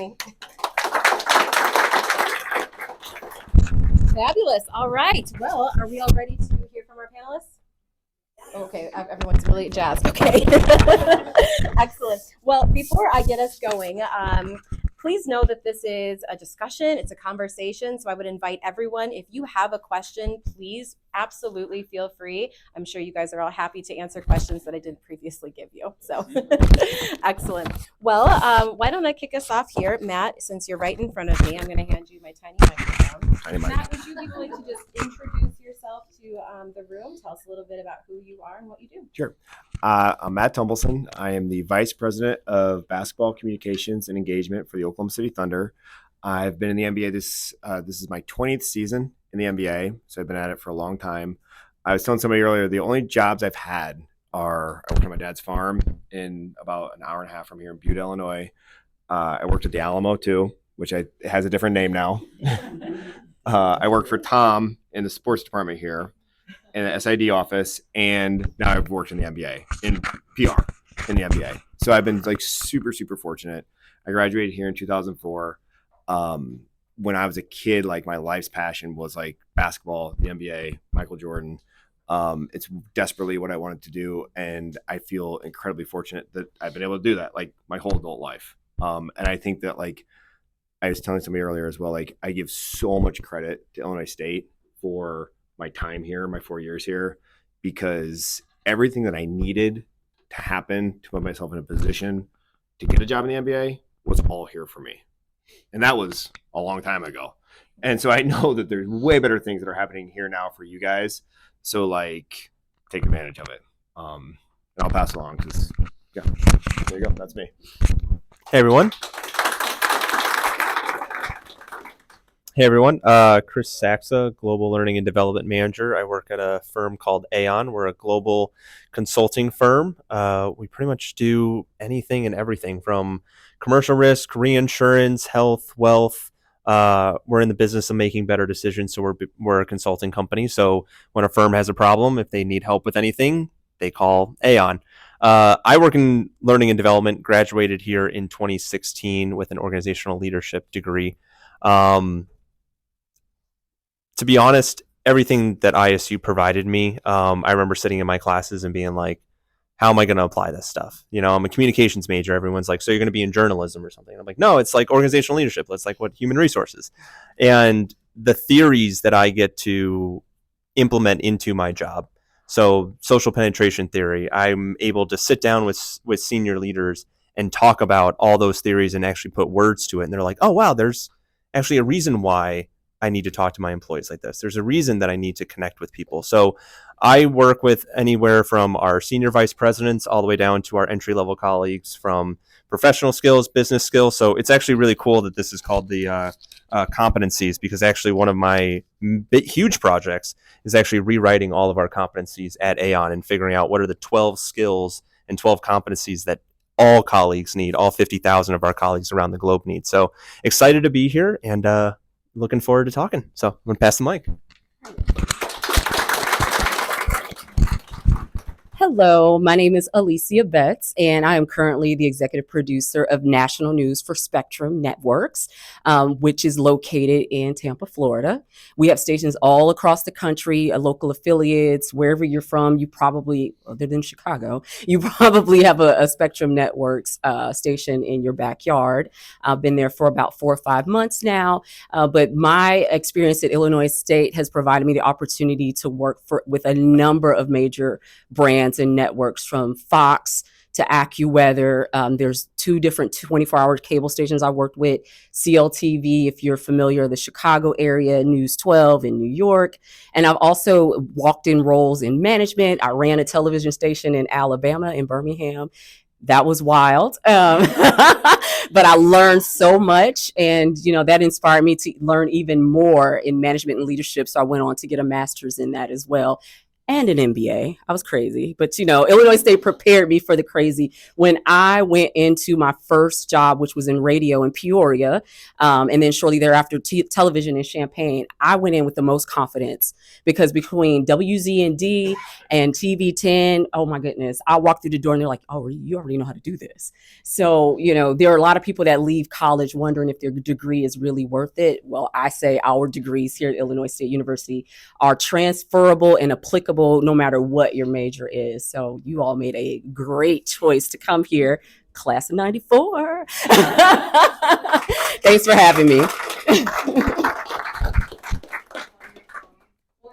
amazing. Fabulous. All right. Well, are we all ready to hear from our panelists? Okay, everyone's really jazzed. Okay. Excellent. Well, before I get us going, please know that this is a discussion, it's a conversation, so I would invite everyone, if you have a question, please absolutely feel free. I'm sure you guys are all happy to answer questions that I didn't previously give you, so excellent. Well, why don't I kick us off here, Matt, since you're right in front of me, I'm going to hand you my tiny microphone. Matt, would you be willing to just introduce yourself to the room, tell us a little bit about who you are and what you do? Sure. I'm Matt Tumbleson. I am the Vice President of Basketball Communications and Engagement for the Oklahoma City Thunder. I've been in the NBA. This is my 20th season in the NBA, so I've been at it for a long time. I was telling somebody earlier, the only jobs I've had are I worked on my dad's farm in about an hour and a half from here in Butte, Illinois. I worked at the Alamo too, which has a different name now. I worked for Tom in the sports department here, in the SID office, and now I've worked in the NBA, in PR, in the NBA. So I've been like super, super fortunate. I graduated here in 2004. When I was a kid, like my life's passion was like basketball, the NBA, Michael Jordan. It's desperately what I wanted to do, and I feel incredibly fortunate that I've been able to do that like my whole adult life. And I think that, like I was telling somebody earlier as well, like I give so much credit to Illinois State for my time here, my 4 years here, because everything that I needed to happen to put myself in a position to get a job in the NBA was all here for me. And that was a long time ago. And so I know that there's way better things that are happening here now for you guys. So like, take advantage of it. And I'll pass it along because, yeah, there you go. That's me. Hey, everyone. Chris Saksa, Global Learning and Development Manager. I work at a firm called Aon. We're a global consulting firm. We pretty much do anything and everything from commercial risk, reinsurance, health, wealth. We're in the business of making better decisions, so we're a consulting company. So when a firm has a problem, if they need help with anything, they call Aon. I work in learning and development, graduated here in 2016 with an organizational leadership degree. To be honest, everything that ISU provided me, I remember sitting in my classes and being like, how am I going to apply this stuff? You know, I'm a communications major. Everyone's like, so you're going to be in journalism or something. And I'm like, no, it's like organizational leadership. That's like what human resources. And the theories that I get to implement into my job. So social penetration theory, I'm able to sit down with senior leaders and talk about all those theories and actually put words to it. And they're like, oh, wow, there's actually a reason why I need to talk to my employees like this. There's a reason that I need to connect with people. So I work with anywhere from our senior vice presidents all the way down to our entry-level colleagues, from professional skills, business skills. So it's actually really cool that this is called the competencies, because actually one of my huge projects is actually rewriting all of our competencies at Aon and figuring out what are the 12 skills and 12 competencies that all colleagues need, all 50,000 of our colleagues around the globe need. So excited to be here and looking forward to talking. So I'm going to pass the mic. Hello, my name is Alicia Bettes, and I am currently the executive producer of national news for Spectrum Networks, which is located in Tampa, Florida. We have stations all across the country, local affiliates, wherever you're from. You probably, other than Chicago, you probably have a Spectrum Networks station in your backyard. I've been there for about 4 or 5 months now, but my experience at Illinois State has provided me the opportunity to work with a number of major brands and networks, from Fox to AccuWeather. There's 2 different 24-hour cable stations I worked with, CLTV, if you're familiar, the Chicago area, News 12 in New York. And I've also walked in roles in management. I ran a television station in Alabama, in Birmingham. That was wild. But I learned so much, and that inspired me to learn even more in management and leadership. So I went on to get a master's in that as well. and an MBA. I was crazy, but Illinois State prepared me for the crazy. When I went into my first job, which was in radio in Peoria, and then shortly thereafter television in Champaign, I went in with the most confidence because between WZND and TV10, oh my goodness, I walked through the door and they're like, "Oh, you already know how to do this." So there are a lot of people that leave college wondering if their degree is really worth it. Well, I say our degrees here at Illinois State University are transferable and applicable no matter what your major is. So you all made a great choice to come here, class of 94. Thanks for having me. Well,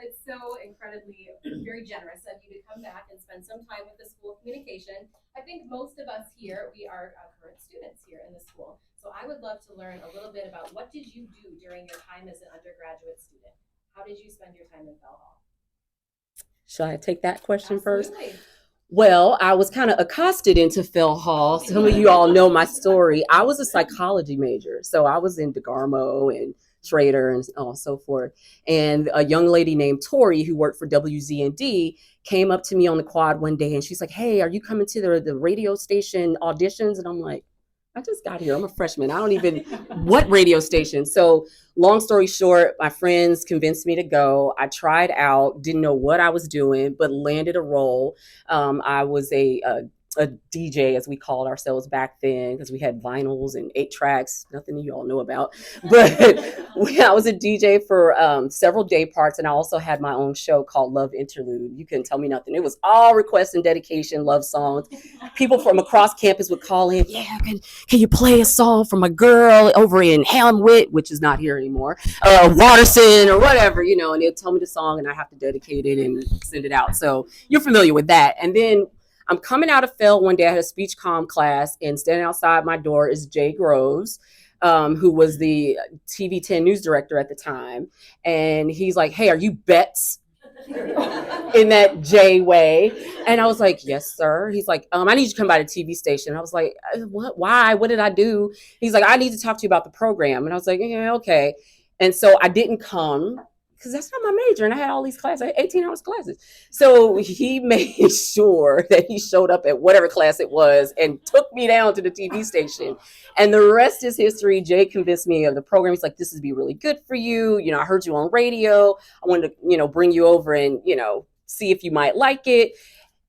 it's so incredibly very generous of you to come back and spend some time with the School of Communication. I think most of us here, we are current students here in the school. So I would love to learn a little bit about what did you do during your time as an undergraduate student? How did you spend your time in Bell Hall? Should I take that question Absolutely. first? Well, I was kind of accosted into Phil Hall. Some of you all know my story. I was a psychology major. So I was in DeGarmo and Schrader and so forth. And a young lady named Tori who worked for WZND came up to me on the quad one day and she's like, "Hey, are you coming to the radio station auditions?" And I'm like, "I just got here. I'm a freshman. I don't even, what radio station?" So long story short, my friends convinced me to go. I tried out, didn't know what I was doing, but landed a role. I was a DJ, as we called ourselves back then, because we had vinyls and 8 tracks, nothing you all know about. But I was a DJ for several day parts, and I also had my own show called Love Interlude. You couldn't tell me nothing. It was all request and dedication, love songs. People from across campus would call in, "Yeah, can you play a song from a girl over in Hamwit," which is not here anymore, Waterson or whatever, and they'd tell me the song, and I have to dedicate it and send it out. So you're familiar with that. And then I'm coming out of Phil one day. I had a speech comm class, and standing outside my door is Jay Groves, who was the TV10 news director at the time. And he's like, "Hey, are you Bettes?" in that J way. And I was like, "Yes, sir." He's like, "I need you to come by the TV station." I was like, "What? Why? What did I do?" He's like, "I need to talk to you about the program." And I was like, "Yeah, okay." And so I didn't come because that's not my major. And I had all these classes, I had 18 hours classes. So he made sure that he showed up at whatever class it was and took me down to the TV station. And the rest is history. Jay convinced me of the program. He's like, "This would be really good for you. I heard you on radio. I wanted to, bring you over and, see if you might like it."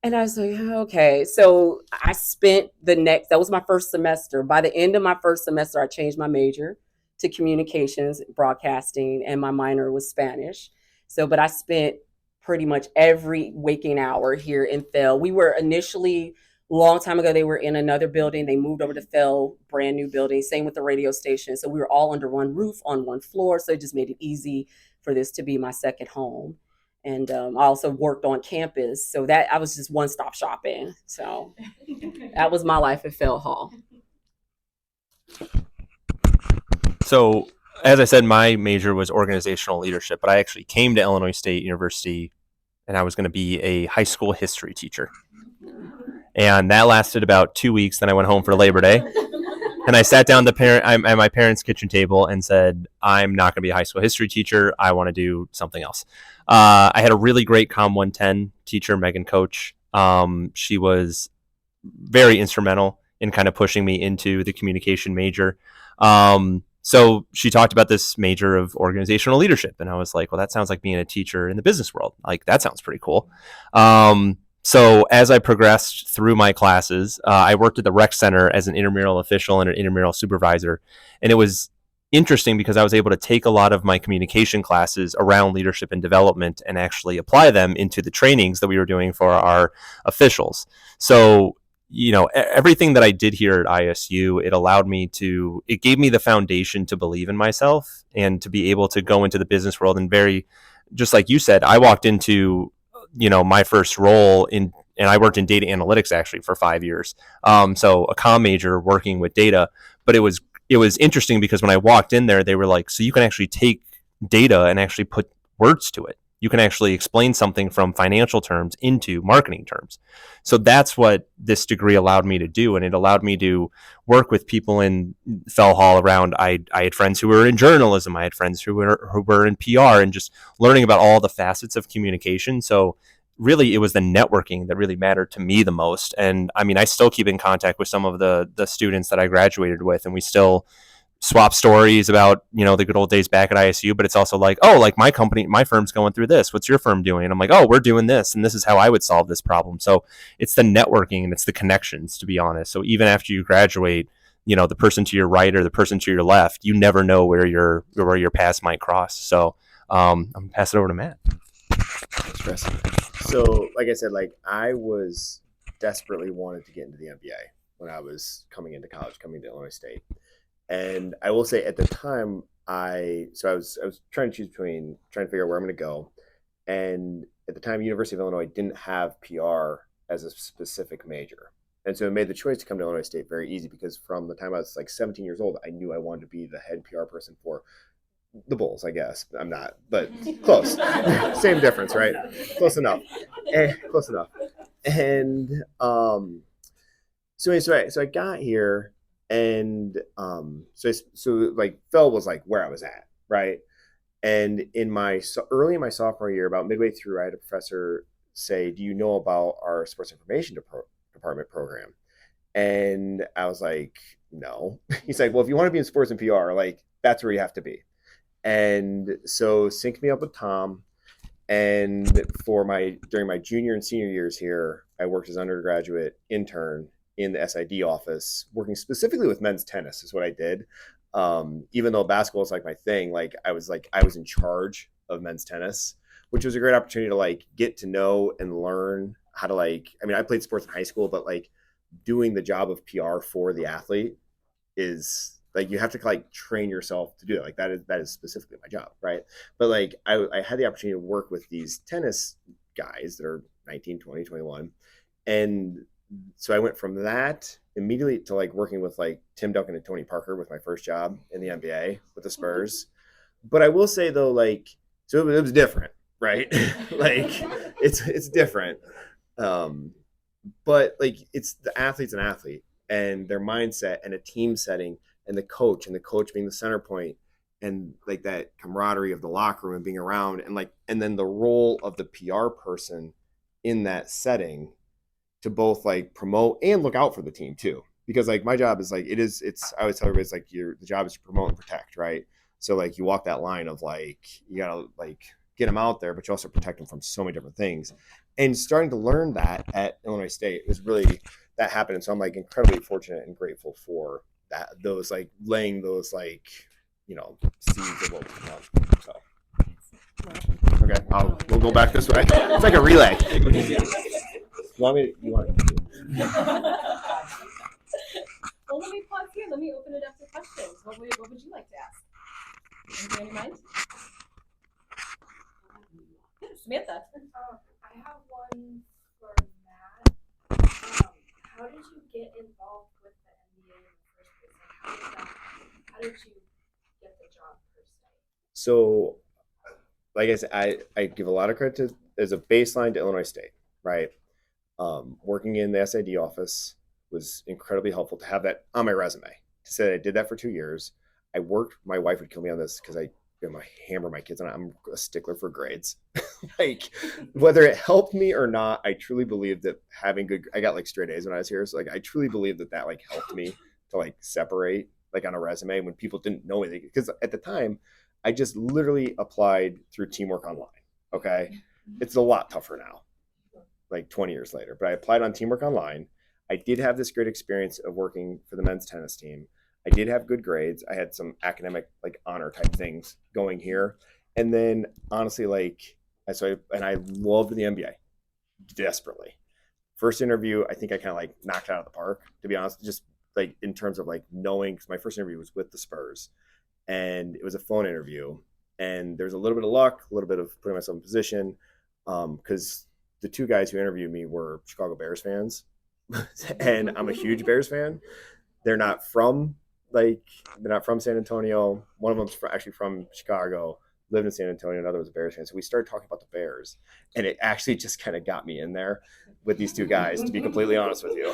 And I was like, "Okay." So I spent that was my first semester. By the end of my first semester, I changed my major to communications, broadcasting, and my minor was Spanish. So, but I spent pretty much every waking hour here in Phil. We were initially, long time ago, they were in another building. They moved over to Phil, brand new building. Same with the radio station. So we were all under one roof on one floor. So it just made it easy for this to be my second home. And I also worked on campus. So that I was just one-stop shopping. So that was my life at Phil Hall. So, as I said, my major was organizational leadership, but I actually came to Illinois State University and I was going to be a high school history teacher. And that lasted about 2 weeks. Then I went home for Labor Day. And I sat down at my parents' kitchen table and said, "I'm not going to be a high school history teacher. I want to do something else." I had a really great COM 110 teacher, Megan Coach. She was very instrumental in kind of pushing me into the communication major. So she talked about this major of organizational leadership. And I was like, well, that sounds like being a teacher in the business world. Like, that sounds pretty cool. So as I progressed through my classes, I worked at the rec center as an intramural official and an intramural supervisor. And it was interesting because I was able to take a lot of my communication classes around leadership and development and actually apply them into the trainings that we were doing for our officials. So everything that I did here at ISU, it gave me the foundation to believe in myself and to be able to go into the business world. And just like you said, I walked into, my first role and I worked in data analytics actually for 5 years. So a comm major working with data, but it was interesting because when I walked in there, they were like, "So you can actually take data and actually put words to it. You can actually explain something from financial terms into marketing terms." So that's what this degree allowed me to do. And it allowed me to work with people in Fell Hall around. I had friends who were in journalism. I had friends who were in PR and just learning about all the facets of communication. So really it was the networking that really mattered to me the most. And I mean, I still keep in contact with some of the students that I graduated with, and we still swap stories about, the good old days back at ISU. But it's also like, oh, like my firm's going through this, what's your firm doing? And I'm like, oh, we're doing this, and this is how I would solve this problem. So it's the networking and it's the connections, to be honest. So even after you graduate, the person to your right or the person to your left, you never know where your paths might cross. So I'm gonna pass it over to Matt. Thanks, Chris. So, like I said, I was desperately wanted to get into the MBA when I was coming into college, coming to Illinois State. And I will say at the time, I was trying to figure out where I'm going to go. And at the time, University of Illinois didn't have PR as a specific major. And so it made the choice to come to Illinois State very easy, because from the time I was 17 years old, I knew I wanted to be the head PR person for the Bulls, I guess. I'm not, but close. Same difference, right? Close enough. Close enough. And so I got here, and Phil was where I was at, right? And early in my sophomore year, about midway through, I had a professor say, "Do you know about our sports information department program?" And I was like, "No." He's like, "Well, if you want to be in sports and PR, that's where you have to be." And so synced me up with Tom. And during my junior and senior years here, I worked as undergraduate intern in the SID office, working specifically with men's tennis is what I did. Even though basketball is my thing, I was in charge of men's tennis, which was a great opportunity to get to know and learn how to I played sports in high school, but doing the job of PR for the athlete is you have to train yourself to do it. That is specifically my job, right? But I had the opportunity to work with these tennis guys that are 19, 20, 21, and so I went from that immediately to working with Tim Duncan and Tony Parker with my first job in the NBA with the Spurs. But I will say though, so it was different, right? It's different. But it's the athlete's an athlete, and their mindset and a team setting, and the coach being the center point, and that camaraderie of the locker room and being around, and then the role of the PR person in that setting to both promote and look out for the team too. Because my job is I always tell everybody the job is to promote and protect, right? So you walk that line of you gotta get them out there, but you also protect them from so many different things. And starting to learn that at Illinois State was really, that happened. And so I'm incredibly fortunate and grateful for that, those laying those seeds of what we love. So okay, we'll go back this way. It's like a relay. You want to? Well, let me pause here. Let me open it up to questions. What would you like to ask? Anything on your mind? Samantha. I have one for Matt. How did you get involved with the MBA in the first place? How did you get the job per se? So, like I said, I give a lot of credit to, as a baseline, to Illinois State, right? Working in the SID office was incredibly helpful to have that on my resume. To say I did that for 2 years. My wife would kill me on this because I hammer my kids on it. I'm a stickler for grades. Whether it helped me or not, I truly believe that I got straight A's when I was here. So I truly believe that helped me to separate on a resume when people didn't know anything. Because at the time, I just literally applied through Teamwork Online. Okay. It's a lot tougher now, 20 years later, but I applied on Teamwork Online. I did have this great experience of working for the men's tennis team. I did have good grades. I had some academic honor type things going here. And then honestly, I loved the MBA desperately. First interview, I think I kind of knocked it out of the park, to be honest, just in terms of knowing, because my first interview was with the Spurs, and it was a phone interview, and there was a little bit of luck, a little bit of putting myself in position, because the two guys who interviewed me were Chicago Bears fans, and I'm a huge Bears fan. They're not from San Antonio. One of them's actually from Chicago, lived in San Antonio. Another was a Bears fan. So we started talking about the Bears, and it actually just kind of got me in there with these two guys, to be completely honest with you.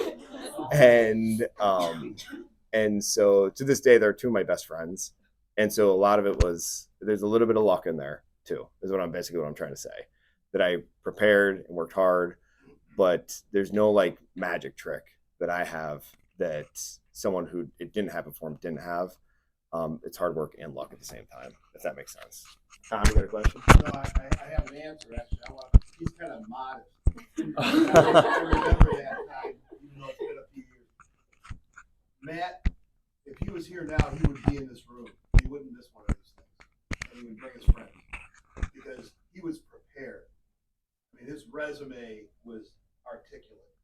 And so to this day, they're two of my best friends. And so a lot of it was, there's a little bit of luck in there too, is what I'm trying to say. that I prepared and worked hard, but there's no like magic trick that I have that someone who it didn't happen for didn't have. It's hard work and luck at the same time, if that makes sense. Tom, you got a question? No, I have an answer, actually. He's kind of modest. I remember that time, even though it's been a few years. Matt, if he was here now, he would be in this room. He wouldn't miss one of these things. And he would bring his friends because he was prepared. I mean, his resume was articulate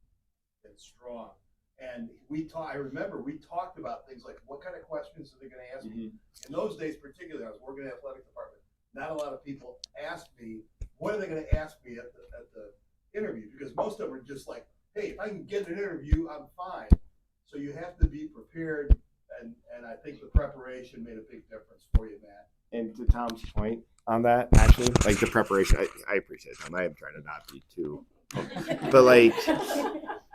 and strong. And I remember we talked about things like, what kind of questions are they going to ask me? In those days, particularly, I was working in the athletic department. Not a lot of people asked me, what are they going to ask me at the interview? Because most of them were just like, hey, if I can get an interview, I'm fine. So you have to be prepared, and I think the preparation made a big difference for you, Matt. And to Tom's point on that, actually, like the preparation, I appreciate Tom. I am trying to not be too,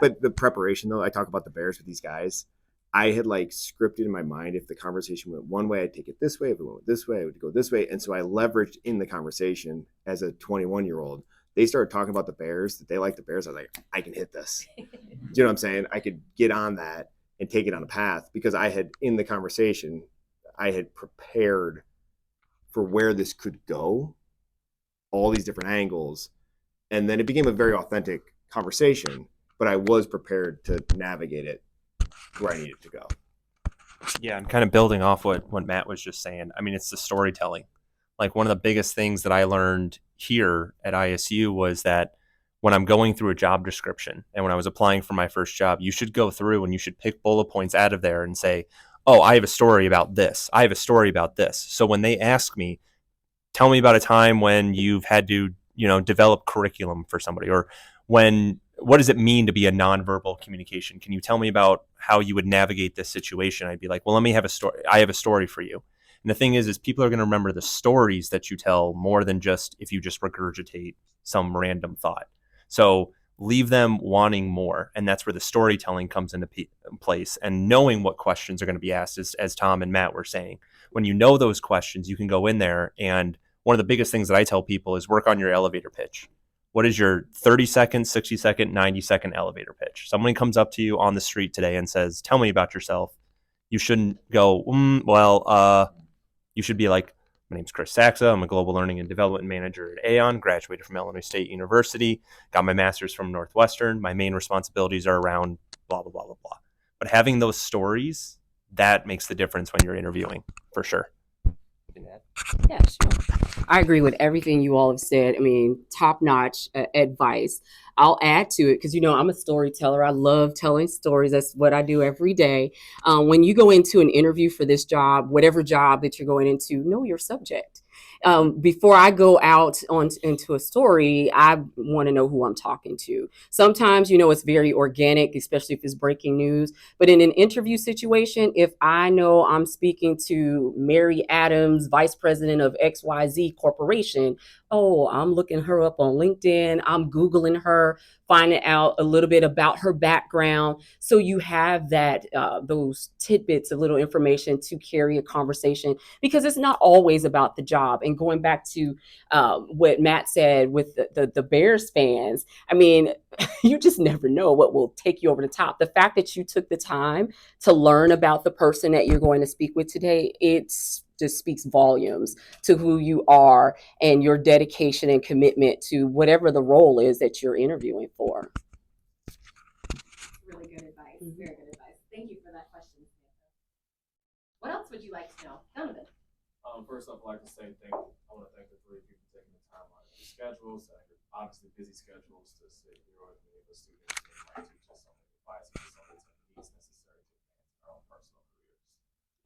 but the preparation though, I talk about the Bears with these guys. I had like scripted in my mind, if the conversation went one way, I'd take it this way. If it went this way, I would go this way. And so I leveraged in the conversation as a 21-year-old. They started talking about the Bears, that they like the Bears. I was like, I can hit this. Do you know what I'm saying? I could get on that and take it on a path because I had, in the conversation, I had prepared for where this could go, all these different angles. And then it became a very authentic conversation, but I was prepared to navigate it where I needed to go. Yeah, and kind of building off what Matt was just saying. I mean, it's the storytelling. Like one of the biggest things that I learned here at ISU was that when I'm going through a job description and when I was applying for my first job, you should go through and you should pick bullet points out of there and say, oh, I have a story about this. I have a story about this. So when they ask me, tell me about a time when you've had to, develop curriculum for somebody, or what does it mean to be a nonverbal communication? Can you tell me about how you would navigate this situation? I'd be like, well, let me have a story. I have a story for you. And the thing is people are going to remember the stories that you tell more than just if you just regurgitate some random thought. So leave them wanting more. And that's where the storytelling comes into place, and knowing what questions are going to be asked, as Tom and Matt were saying. When you know those questions, you can go in there. And one of the biggest things that I tell people is work on your elevator pitch. What is your 30-second, 60-second, 90-second elevator pitch? Someone comes up to you on the street today and says, tell me about yourself. You shouldn't go, you should be like, my name's Chris Saksa. I'm a global learning and development manager at Aon, graduated from Illinois State University, got my master's from Northwestern. My main responsibilities are around blah, blah, blah, blah, blah. But having those stories, that makes the difference when you're interviewing, for sure. Yeah, sure. I agree with everything you all have said. I mean, top-notch advice. I'll add to it because, I'm a storyteller. I love telling stories. That's what I do every day. When you go into an interview for this job, whatever job that you're going into, know your subject. Before I go out into a story, I want to know who I'm talking to. Sometimes, it's very organic, especially if it's breaking news. But in an interview situation, if I know I'm speaking to Mary Adams, vice president of XYZ Corporation, I'm looking her up on LinkedIn. I'm Googling her, finding out a little bit about her background. So you have that, those tidbits of little information to carry a conversation, because it's not always about the job. And going back to what Matt said with the Bears fans, I mean, you just never know what will take you over the top. The fact that you took the time to learn about the person that you're going to speak with today, just speaks volumes to who you are and your dedication and commitment to whatever the role is that you're interviewing for. Really good advice. Very good advice. Thank you for that question. What else would you like to know, Donovan? First off, I'd like to say I want to thank the three people taking the time out of their schedules, obviously busy schedules, to sit here with me, the students, and my teachers, some advice and some of the techniques necessary to advance their own personal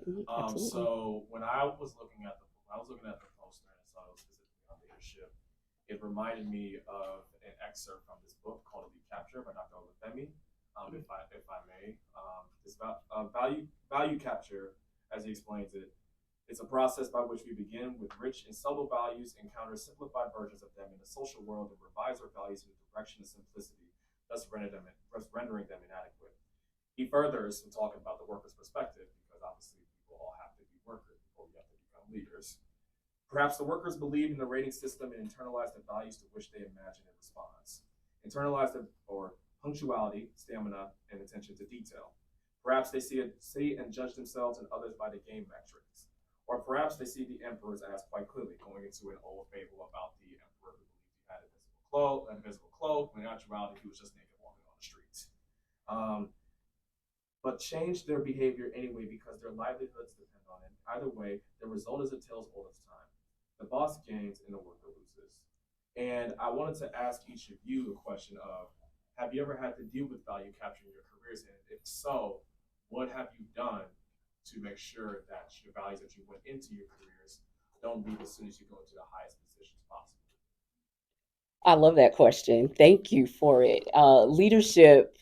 careers. So when I was looking at the poster and saw it specifically on leadership, it reminded me of an excerpt from this book called Elite Capture by Dr. Olufemi. If I may, it's about value capture, as he explains it. It's a process by which we begin with rich and subtle values, encounter simplified versions of them in the social world, and revise our values in the direction of simplicity, thus rendering them inadequate. He furthers in talking about the worker's perspective, because obviously people all have to be workers before we have to become leaders. Perhaps the workers believe in the rating system and internalize the values to which they imagine it responds. Internalize or punctuality, stamina, and attention to detail. Perhaps they see and judge themselves and others by the game metrics. Or perhaps they see the emperor's ass quite clearly, going into an old fable about the emperor who believed he had invisible cloak, when in actuality he was just naked walking on the streets. But change their behavior anyway because their livelihoods depend on it. Either way, the result is a tale's old as time. The boss gains and the worker loses. And I wanted to ask each of you the question of, have you ever had to deal with value capture in your careers? And if so, what have you done to make sure that your values that you went into your careers don't leave as soon as you go into the highest positions possible? I love that question. Thank you for it. Leadership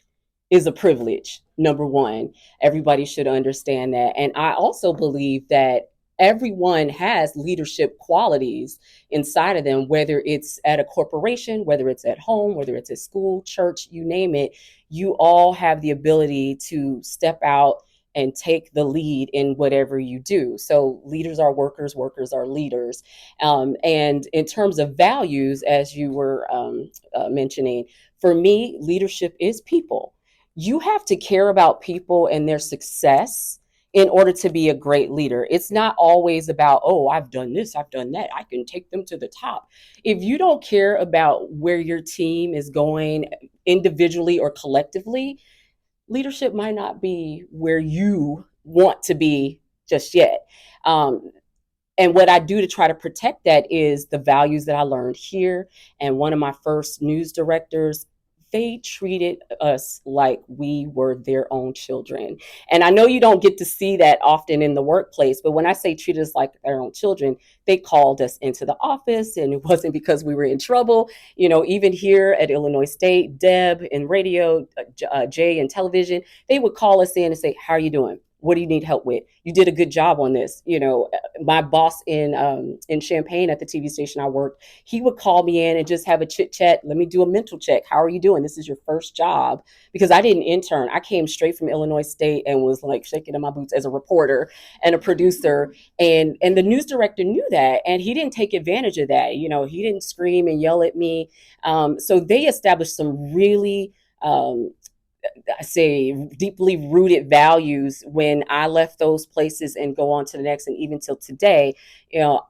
is a privilege, number one. Everybody should understand that. And I also believe that everyone has leadership qualities inside of them, whether it's at a corporation, whether it's at home, whether it's at school, church, you name it. You all have the ability to step out and take the lead in whatever you do. So leaders are workers, workers are leaders. And in terms of values, as you were mentioning, for me, leadership is people. You have to care about people and their success in order to be a great leader. It's not always about, oh, I've done this, I've done that, I can take them to the top. If you don't care about where your team is going individually or collectively, leadership might not be where you want to be just yet. Um, and what I do to try to protect that is the values that I learned here. And one of my first news directors, they treated us like we were their own children. And I know you don't get to see that often in the workplace, but when I say treat us like their own children, they called us into the office, and it wasn't because we were in trouble. You know, even here at Illinois State, Deb in radio, Jay in television, they would call us in and say, "How are you doing? What do you need help with? You did a good job on this." You know, my boss in Champaign at the TV station I worked, he would call me in and just have a chit chat. Let me do a mental check. How are you doing? This is your first job, because I didn't intern. I came straight from Illinois State and was like shaking in my boots as a reporter and a producer. And the news director knew that, and he didn't take advantage of that. You know, he didn't scream and yell at me. So they established some really I say deeply rooted values when I left those places and go on to the next, and even till today, you know,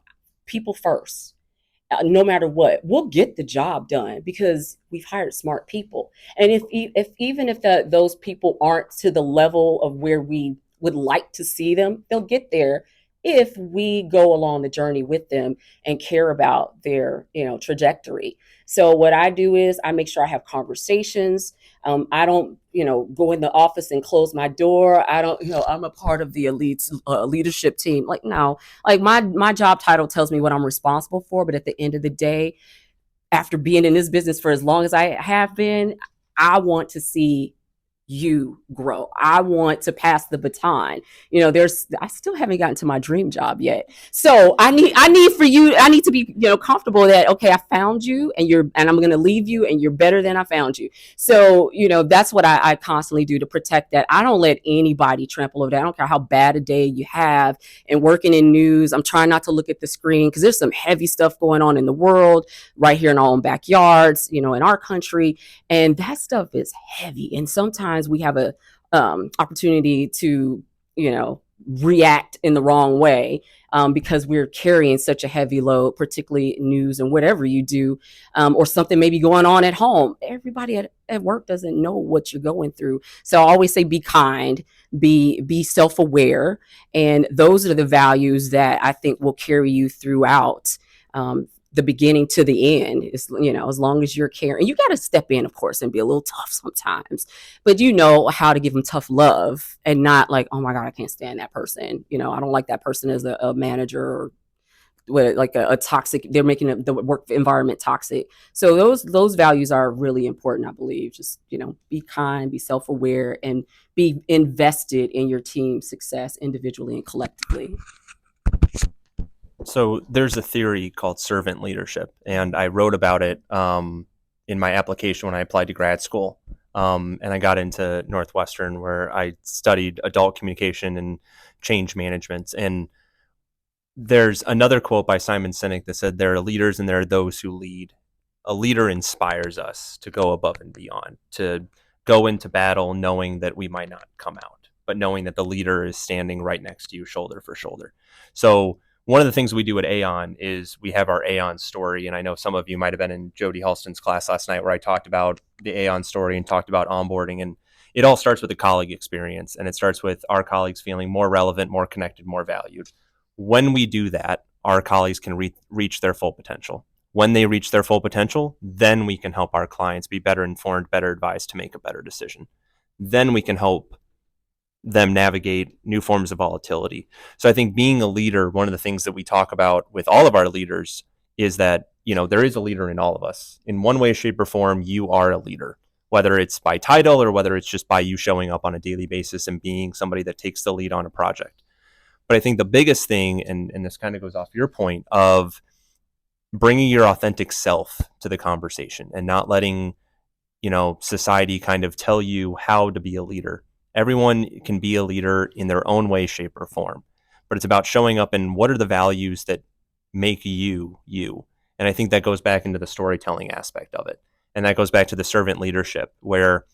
people first. No matter what, we'll get the job done because we've hired smart people. And if even if those people aren't to the level of where we would like to see them, they'll get there if we go along the journey with them and care about their trajectory. So what I do is I make sure I have conversations. I don't go in the office and close my door. I don't I'm a part of the elite leadership team. Like, no, like my job title tells me what I'm responsible for, but at the end of the day, after being in this business for as long as I have been, I want to see you grow. I want to pass the baton. I still haven't gotten to my dream job yet. So I need to be, comfortable that, okay, I found you and I'm going to leave you and you're better than I found you. So, that's what I constantly do to protect that. I don't let anybody trample over that. I don't care how bad a day you have. And working in news, I'm trying not to look at the screen because there's some heavy stuff going on in the world right here in our own backyards, in our country. And that stuff is heavy. And sometimes we have a opportunity to, react in the wrong way because we're carrying such a heavy load, particularly news and whatever you do, or something maybe going on at home. Everybody at work doesn't know what you're going through. So I always say, be kind, be self-aware. And those are the values that I think will carry you throughout the beginning to the end. Is as long as you're caring, you got to step in, of course, and be a little tough sometimes, but you know how to give them tough love and not like, oh my God, I can't stand that person. I don't like that person as a manager, or what, like a toxic, they're making the work environment toxic. So those values are really important, I believe. Just, be kind, be self-aware, and be invested in your team's success individually and collectively. So there's a theory called servant leadership, and I wrote about it in my application when I applied to grad school. And I got into Northwestern, where I studied adult communication and change management. And there's another quote by Simon Sinek that said, there are leaders and there are those who lead. A leader inspires us to go above and beyond, to go into battle knowing that we might not come out, but knowing that the leader is standing right next to you, shoulder for shoulder. So one of the things we do at Aon is we have our Aon story. And I know some of you might have been in Jody Halston's class last night where I talked about the Aon story and talked about onboarding. And it all starts with the colleague experience. And it starts with our colleagues feeling more relevant, more connected, more valued. When we do that, our colleagues can reach their full potential. When they reach their full potential, then we can help our clients be better informed, better advised to make a better decision. Then we can help them navigate new forms of volatility. So I think being a leader, one of the things that we talk about with all of our leaders is that, there is a leader in all of us. In one way, shape, or form, you are a leader, whether it's by title or whether it's just by you showing up on a daily basis and being somebody that takes the lead on a project. But I think the biggest thing, and this kind of goes off your point of bringing your authentic self to the conversation and not letting, society kind of tell you how to be a leader. Everyone can be a leader in their own way, shape, or form, but it's about showing up and what are the values that make you, you. And I think that goes back into the storytelling aspect of it. And that goes back to the servant leadership, where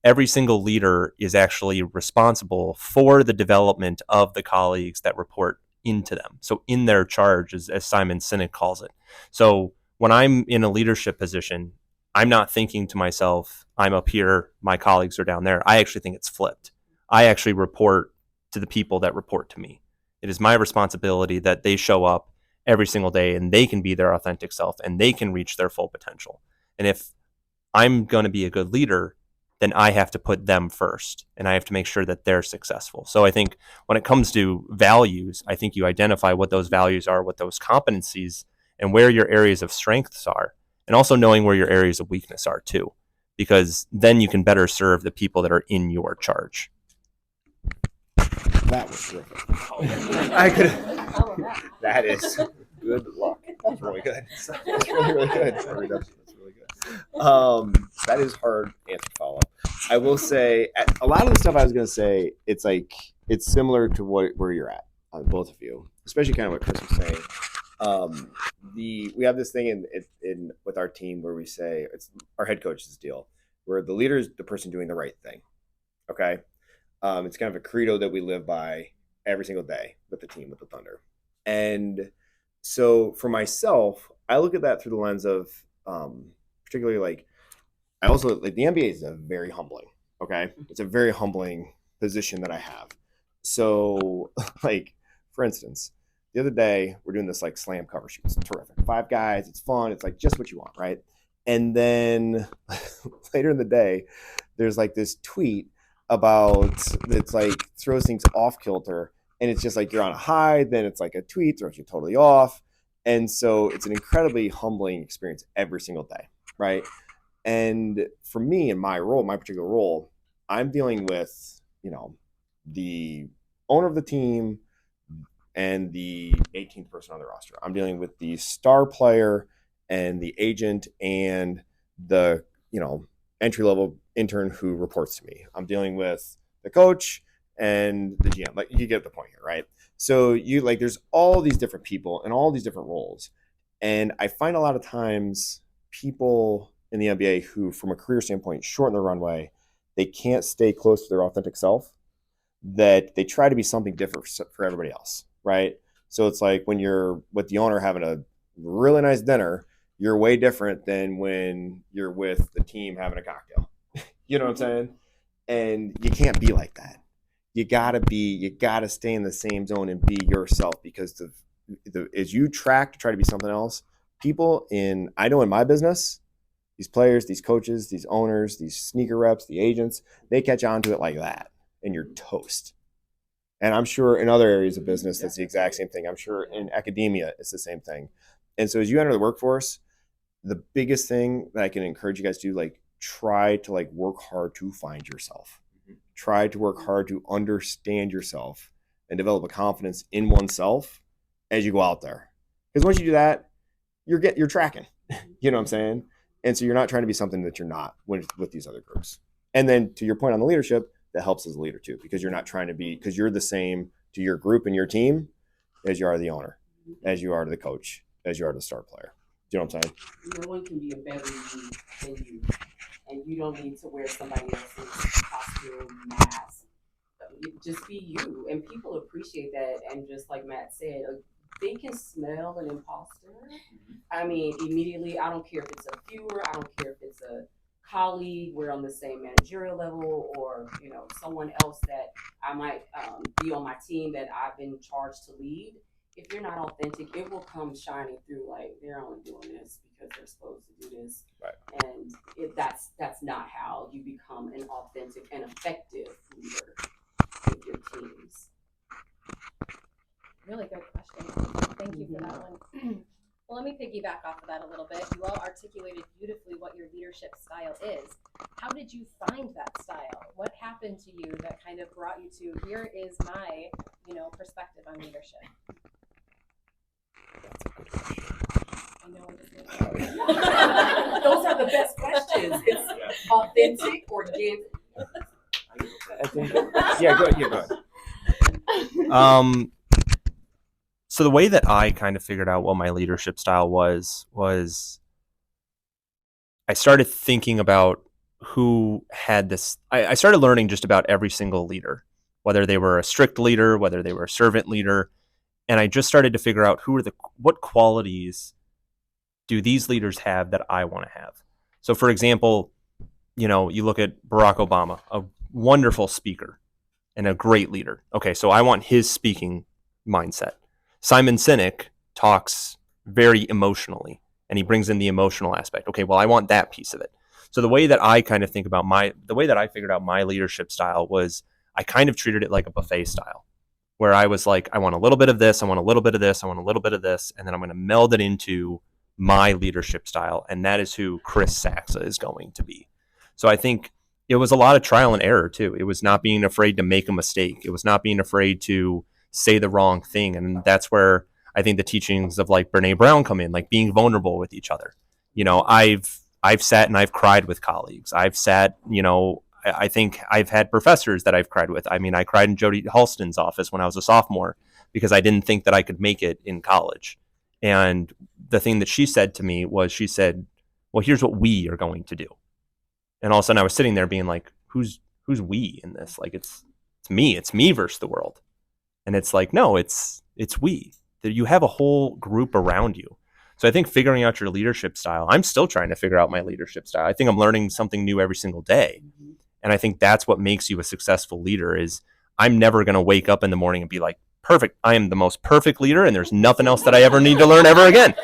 every single leader is actually responsible for the development of the colleagues that report into them. So in their charge, as Simon Sinek calls it. So when I'm in a leadership position, I'm not thinking to myself, I'm up here, my colleagues are down there. I actually think it's flipped. I actually report to the people that report to me. It is my responsibility that they show up every single day and they can be their authentic self and they can reach their full potential. And if I'm going to be a good leader, then I have to put them first and I have to make sure that they're successful. So I think when it comes to values, I think you identify what those values are, what those competencies, and where your areas of strengths are, and also knowing where your areas of weakness are too, because then you can better serve the people that are in your charge. That was terrific. I could. That is good luck. That's really good. That's really, really good. That's really good. That is hard answer follow up. I will say a lot of the stuff I was going to say, it's similar to where you're at, both of you, especially kind of what Chris was saying. We have this thing in with our team where we say it's our head coach's deal, where the leader is the person doing the right thing. Okay. It's kind of a credo that we live by every single day with the team, with the Thunder. And so for myself, I look at that through the lens of, particularly I also the NBA is a very humbling. Okay. It's a very humbling position that I have. So for instance, the other day we're doing this slam cover shoot. It's terrific. 5 guys. It's fun. It's just what you want. Right. And then later in the day, there's this tweet about it's throws things off kilter, and it's just you're on a high, then it's a tweet throws you totally off. And so it's an incredibly humbling experience every single day, right? And for me, in my particular role, I'm dealing with the owner of the team and the 18th person on the roster. I'm dealing with the star player and the agent and the entry level intern who reports to me. I'm dealing with the coach and the GM. You get the point here, right? So there's all these different people and all these different roles. And I find a lot of times people in the NBA who, from a career standpoint, shorten their runway, they can't stay close to their authentic self, that they try to be something different for everybody else, right? So it's when you're with the owner having a really nice dinner, you're way different than when you're with the team having a cocktail. You know what I'm saying? And you can't be like that. You gotta stay in the same zone and be yourself, because as you try to be something else, I know in my business, these players, these coaches, these owners, these sneaker reps, the agents, they catch on to it like that, and you're toast. And I'm sure in other areas of business, that's the exact same thing. I'm sure in academia, it's the same thing. And so as you enter the workforce, the biggest thing that I can encourage you guys to do, try to work hard to find yourself. Try to work hard to understand yourself and develop a confidence in oneself as you go out there. Because once you do that, you're tracking. You know what I'm saying? And so you're not trying to be something that you're not with these other groups. And then to your point on the leadership, that helps as a leader too, because you're not trying to be, because you're the same to your group and your team as you are the owner. as you are to the coach, as you are to the star player. Do you know what I'm saying? No one can be a better you than you, and you don't need to wear somebody else's costume, mask. Just be you, and people appreciate that. And just like Matt said, they can smell an imposter. I mean, immediately. I don't care if it's a viewer. I don't care if it's a colleague. We're on the same managerial level, or someone else that I might be on my team that I've been charged to lead. If you're not authentic, it will come shining through. Like, they're only doing this because they're supposed to do this, Right. And that's not how you become an authentic and effective leader with your teams. Really good question. Thank you for that one. Well, let me piggyback off of that a little bit. You all articulated beautifully what your leadership style is. How did you find that style? What happened to you that kind of brought you to, here is my, perspective on leadership? I know I just made Those are the best questions. It's authentic, organic. I think, yeah, go ahead. So the way that I kind of figured out what my leadership style was I started thinking about who had this. I started learning just about every single leader, whether they were a strict leader, whether they were a servant leader. And I just started to figure out what qualities do these leaders have that I want to have. So for example, you look at Barack Obama, a wonderful speaker and a great leader. Okay, so I want his speaking mindset. Simon Sinek talks very emotionally, and he brings in the emotional aspect. Okay, well, I want that piece of it. So the way that I kind of think about the way that I figured out my leadership style was I kind of treated it like a buffet style, where I was like, I want a little bit of this, I want a little bit of this, I want a little bit of this, and then I'm going to meld it into my leadership style, and that is who Chris Saksa is going to be. So I think it was a lot of trial and error too. It was not being afraid to make a mistake. It was not being afraid to say the wrong thing. And that's where I think the teachings of like Brene Brown come in, like being vulnerable with each other. I've sat and I've cried with colleagues. I've sat, I think I've had professors that I've cried with. I mean, I cried in Jody Halston's office when I was a sophomore because I didn't think that I could make it in college. And the thing that she said to me was, she said, well, here's what we are going to do. And all of a sudden I was sitting there being like, who's we in this? Like, it's me versus the world. And it's like, no, it's we. That you have a whole group around you. So I think figuring out your leadership style, I'm still trying to figure out my leadership style. I think I'm learning something new every single day. And I think that's what makes you a successful leader is I'm never going to wake up in the morning and be like, perfect, I am the most perfect leader and there's nothing else that I ever need to learn ever again.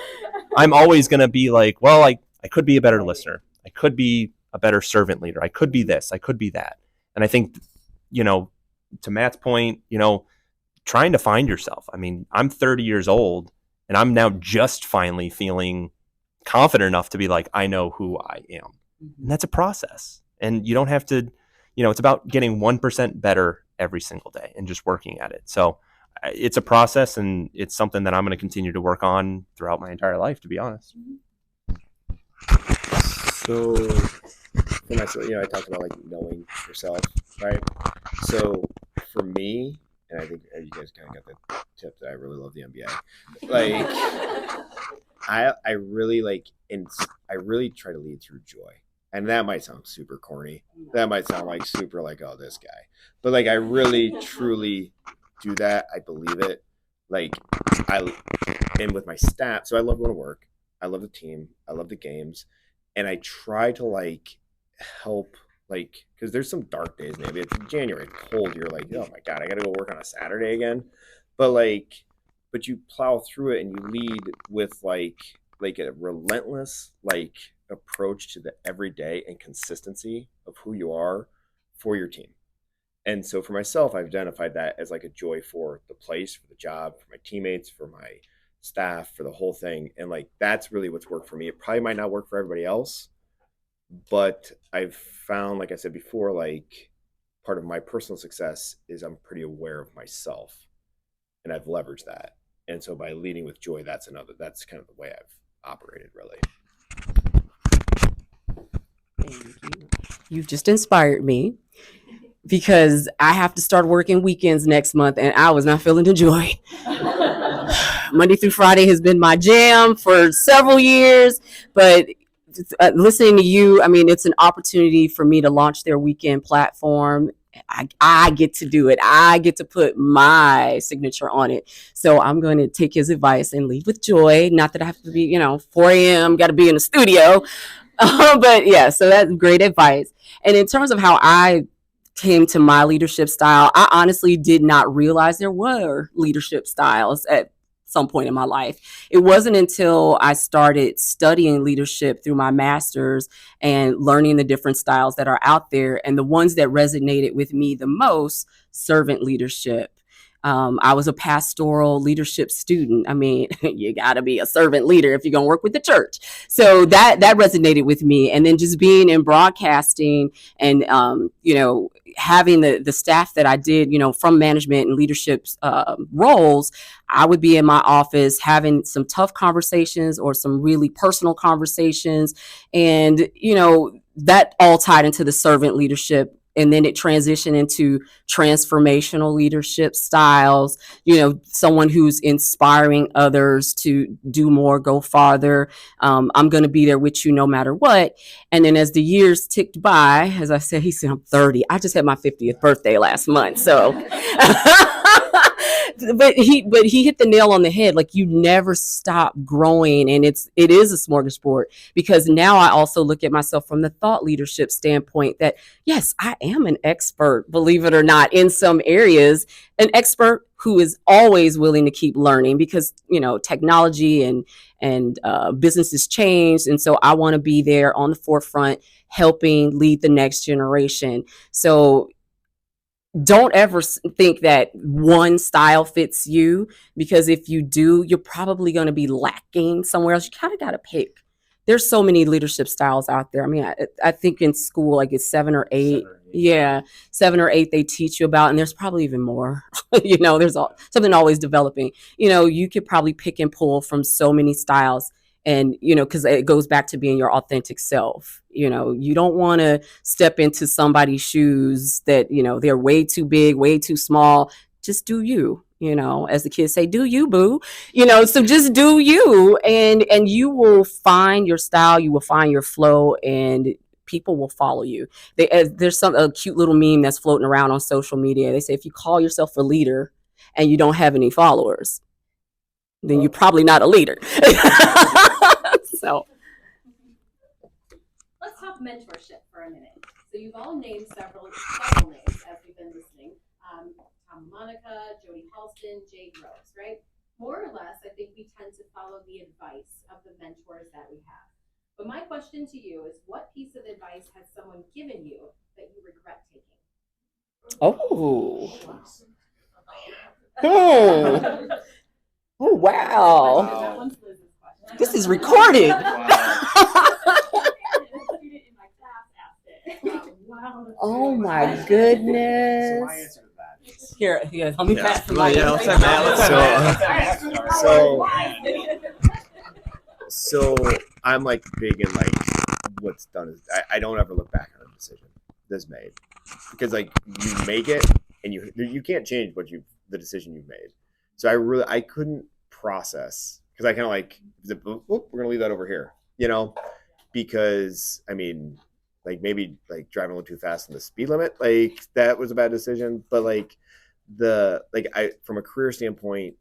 I'm always going to be like, well, I could be a better listener. I could be a better servant leader. I could be this. I could be that. And I think, to Matt's point, trying to find yourself. I mean, I'm 30 years old and I'm now just finally feeling confident enough to be like, I know who I am. And that's a process. And you don't have to, it's about getting 1% better every single day and just working at it. So it's a process and it's something that I'm going to continue to work on throughout my entire life, to be honest. So, for myself, I talked about like knowing yourself, right? So for me, and I think you guys kind of got the tip that I really love the NBA. Like, I really I really try to lead through joy. And that might sound super corny. That might sound like super like, oh, this guy. But like, I really, truly do that. I believe it. Like, and with my staff, so I love going to work. I love the team. I love the games. And I try to like help, like, because there's some dark days, maybe it's January, it's cold, you're like, oh my God, I gotta go work on a Saturday again. But you plow through it and you lead with like a relentless approach to the everyday and consistency of who you are for your team. And so for myself, I've identified that as like a joy for the place, for the job, for my teammates, for my staff, for the whole thing. And like, that's really what's worked for me. It probably might not work for everybody else, but I've found, like I said before, like part of my personal success is I'm pretty aware of myself and I've leveraged that. And so by leading with joy, that's kind of the way I've operated, really. Thank you. You've just inspired me because I have to start working weekends next month and I was not feeling the joy. Monday through Friday has been my jam for several years, but listening to you, I mean, it's an opportunity for me to launch their weekend platform. I get to do it. I get to put my signature on it. So I'm going to take his advice and lead with joy. Not that I have to be, 4 a.m., got to be in the studio. But yeah, so that's great advice. And in terms of how I came to my leadership style, I honestly did not realize there were leadership styles at some point in my life. It wasn't until I started studying leadership through my master's and learning the different styles that are out there, and the ones that resonated with me the most, servant leadership. I was a pastoral leadership student. I mean, you got to be a servant leader if you're going to work with the church. So that resonated with me. And then just being in broadcasting and, having the staff that I did, from management and leadership roles, I would be in my office having some tough conversations or some really personal conversations. And, that all tied into the servant leadership. And then it transitioned into transformational leadership styles, someone who's inspiring others to do more, go farther. I'm going to be there with you no matter what. And then as the years ticked by, as I said, he said, I'm 30. I just had my 50th birthday last month. So, but he hit the nail on the head. Like, you never stop growing. And it is a smorgasbord, because now I also look at myself from the thought leadership standpoint that, yes, I am an expert, believe it or not, in some areas, an expert who is always willing to keep learning, because, technology and business has changed. And so I want to be there on the forefront, helping lead the next generation. So don't ever think that one style fits you, because if you do, you're probably going to be lacking somewhere else. You kind of got to pick. There's so many leadership styles out there. I mean, I think in school, like it's 7 or 8. Yeah, 7 or 8 they teach you about, and there's probably even more. There's something always developing. You could probably pick and pull from so many styles. And, because it goes back to being your authentic self. You don't want to step into somebody's shoes that, they're way too big, way too small. Just do you, as the kids say, do you, boo, so just do you, and you will find your style, you will find your flow, and people will follow you. There's a cute little meme that's floating around on social media. They say, if you call yourself a leader and you don't have any followers, then you're probably not a leader. So Let's talk mentorship for a minute. So you've all named several names as we've been listening. Tom Monica, Jody Halston, Jay Groves, right? More or less, I think we tend to follow the advice of the mentors that we have. But my question to you is, what piece of advice has someone given you that you regret taking? Oh. Oh, wow. This is recorded. Oh my goodness. So my answer to that is, Here, let me pass the mic. let's have Matt. so I'm like big in like what's done is I don't ever look back on a decision that's made, because like you make it and you can't change the decision you've made. So I couldn't process, because I kind of like, we're gonna leave that over here, because I mean, like maybe like driving a little too fast in the speed limit, like that was a bad decision. But like from a career standpoint,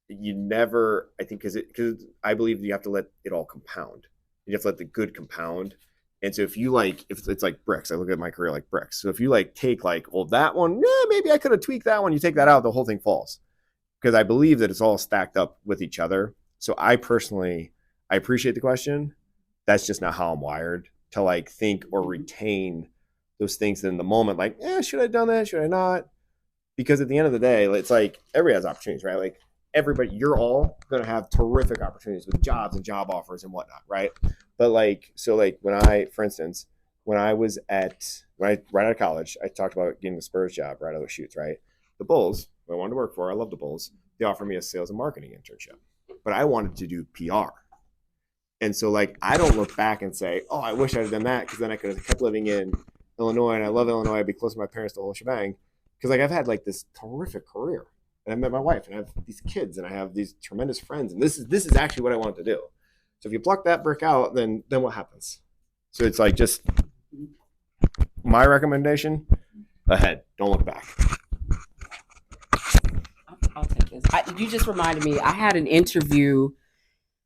you never, I think, because I believe you have to let it all compound. You have to let the good compound. And so if it's like bricks, I look at my career like bricks. So if you like take like, well, that one, maybe I could have tweaked that one. You take that out, the whole thing falls. Because I believe that it's all stacked up with each other. So I appreciate the question. That's just not how I'm wired to like think or retain those things in the moment. Like, should I have done that? Should I not? Because at the end of the day, it's like everybody has opportunities, right? Like everybody, you're all going to have terrific opportunities with jobs and job offers and whatnot, right? But like, so like for instance, when I was right out of college, I talked about getting the Spurs job right out of the shoots, right? The Bulls, who I wanted to work for, I love the Bulls. They offered me a sales and marketing internship, but I wanted to do PR. And so like, I don't look back and say, oh, I wish I had done that, because then I could have kept living in Illinois, and I love Illinois. I'd be close to my parents, the whole shebang. Because like I've had like this terrific career. and I met my wife, and I have these kids, and I have these tremendous friends, and this is actually what I want to do. So if you pluck that brick out, then what happens? So it's like, just my recommendation: ahead, don't look back. I'll take this. You just reminded me. I had an interview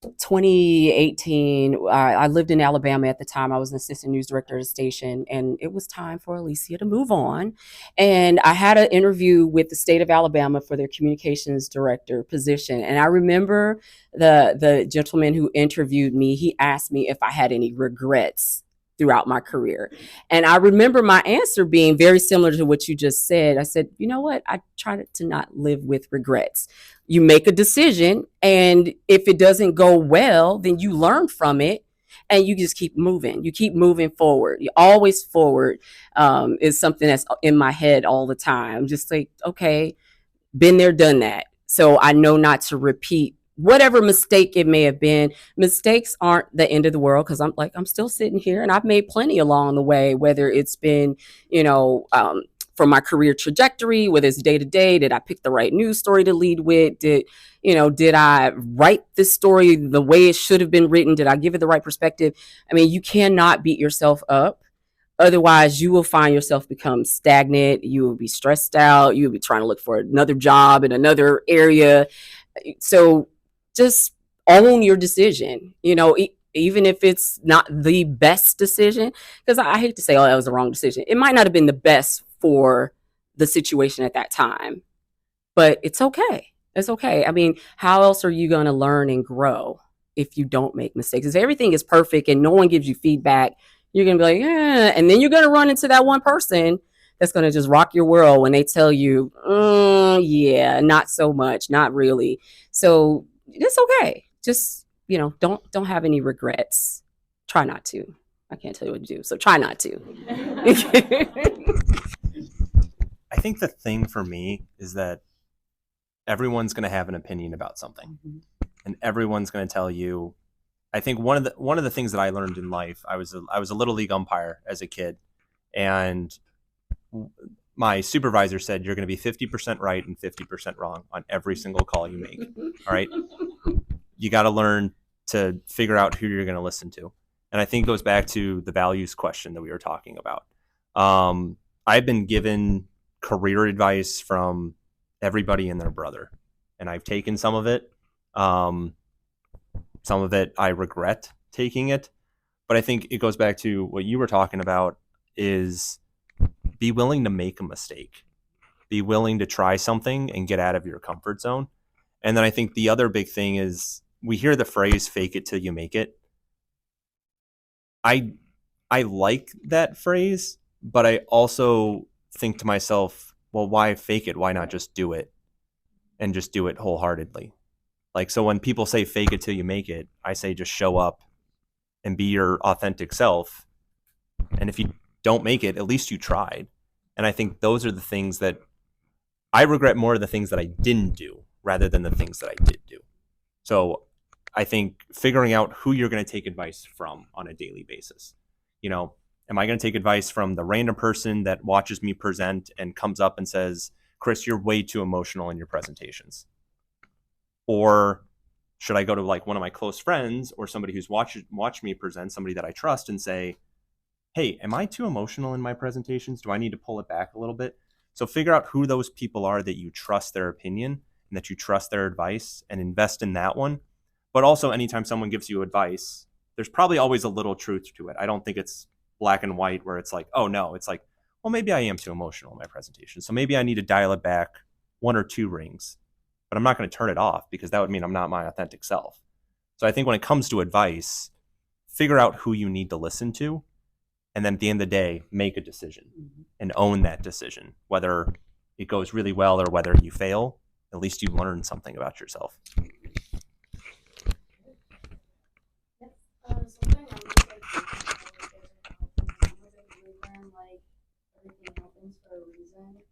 2018. I lived in Alabama at the time. I was an assistant news director at a station, and it was time for Alicia to move on. And I had an interview with the state of Alabama for their communications director position. And I remember the gentleman who interviewed me, he asked me if I had any regrets throughout my career. And I remember my answer being very similar to what you just said. I said, you know what? I try to not live with regrets. You make a decision, and if it doesn't go well, then you learn from it and you just keep moving. You keep moving forward. You always forward is something that's in my head all the time. Just like, okay, been there, done that. So I know not to repeat whatever mistake it may have been. Mistakes aren't the end of the world, because I'm still sitting here, and I've made plenty along the way, whether it's been, from my career trajectory, whether it's day to day, did I pick the right news story to lead with? Did I write this story the way it should have been written? Did I give it the right perspective? I mean, you cannot beat yourself up. Otherwise, you will find yourself become stagnant. You will be stressed out. You will be trying to look for another job in another area. So just own your decision, even if it's not the best decision, because I hate to say, oh, that was the wrong decision. It might not have been the best for the situation at that time, but it's okay. It's okay. I mean, how else are you going to learn and grow if you don't make mistakes? If everything is perfect and no one gives you feedback, you're going to be like, yeah. And then you're going to run into that one person that's going to just rock your world when they tell you, yeah, not so much, not really. So it's okay. Just, don't have any regrets. Try not to. I can't tell you what to do, so try not to. I think the thing for me is that everyone's going to have an opinion about something, and everyone's going to tell you. I think one of the things that I learned in life, I was a little league umpire as a kid, and my supervisor said, you're going to be 50% right and 50% wrong on every single call you make. All right. You got to learn to figure out who you're going to listen to. And I think it goes back to the values question that we were talking about. I've been given career advice from everybody and their brother, and I've taken some of it. Some of it I regret taking it, but I think it goes back to what you were talking about, is be willing to make a mistake, be willing to try something and get out of your comfort zone. And then I think the other big thing is, we hear the phrase fake it till you make it. I like that phrase, but I also think to myself, well, why fake it? Why not just do it, and just do it wholeheartedly? Like, so when people say fake it till you make it, I say just show up and be your authentic self. And if you don't make it, at least you tried. And I think those are the things that I regret more, of the things that I didn't do rather than the things that I did do. So I think figuring out who you're going to take advice from on a daily basis. Am I going to take advice from the random person that watches me present and comes up and says, Chris, you're way too emotional in your presentations? Or should I go to like one of my close friends or somebody who's watched me present, somebody that I trust, and say, hey, am I too emotional in my presentations? Do I need to pull it back a little bit? So figure out who those people are that you trust their opinion and that you trust their advice, and invest in that one. But also, anytime someone gives you advice, there's probably always a little truth to it. I don't think it's black and white where it's like, oh no, it's like, well, maybe I am too emotional in my presentation, so maybe I need to dial it back 1 or 2 rings. But I'm not going to turn it off, because that would mean I'm not my authentic self. So I think when it comes to advice, figure out who you need to listen to, and then at the end of the day, make a decision and own that decision. Whether it goes really well or whether you fail, at least you learn something about yourself. Something I'm just learn like everything happens for a reason,